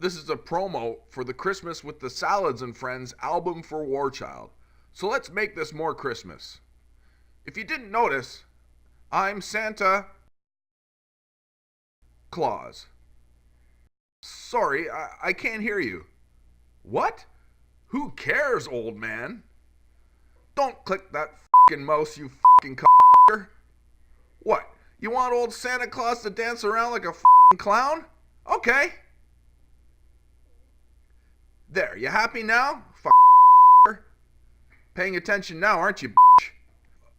This is a promo for the Christmas with the Salads and Friends album for War Child. So let's make this more Christmas. If you didn't notice, I'm Santa Claus. Sorry, I can't hear you. What? Who cares, old man? Don't click that f***ing mouse, you f***ing c***er. What? You want old Santa Claus to dance around like a f***ing clown? Okay. There, you happy now? F***er. Paying attention now, aren't you, bitch?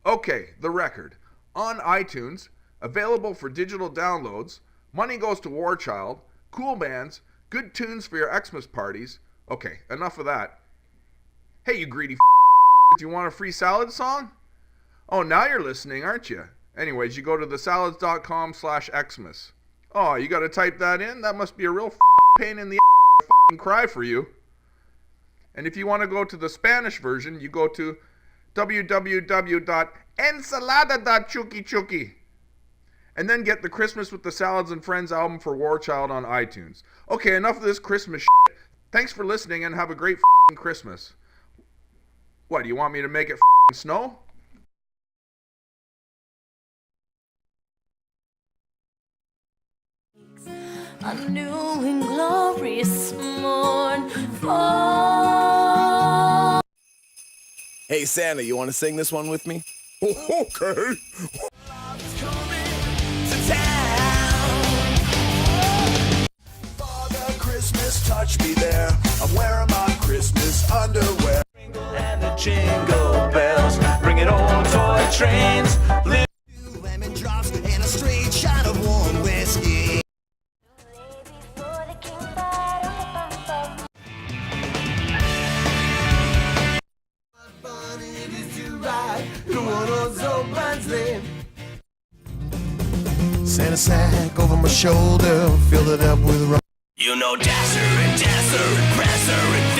Okay, the record. On iTunes, available for digital downloads, money goes to War Child, cool bands, good tunes for your Xmas parties. Okay, enough of that. Hey, you greedy f***. Do you want a free salad song? Oh, now you're listening, aren't you? Anyways, you go to thesalads.com/Xmas. Oh, you gotta type that in? That must be a real pain in the cry for you. And if you want to go to the Spanish version, you go to www.ensalada.chuki. And then get the Christmas with the Salads and Friends album for War Child on iTunes. Okay, enough of this Christmas shit. Thanks for listening and have a great Christmas. What, do you want me to make it snow? A new and glorious morn fall. Hey Santa, you want to sing this one with me? Okay. Father Christmas, touch me there. I'm wearing my Christmas underwear. And the jingle bells, bringing old toy trains. Lemon drops and a straight shot of warm whiskey. Santa sack over my shoulder, filled it up with rum. You know Dasher and Dasher and Prancer and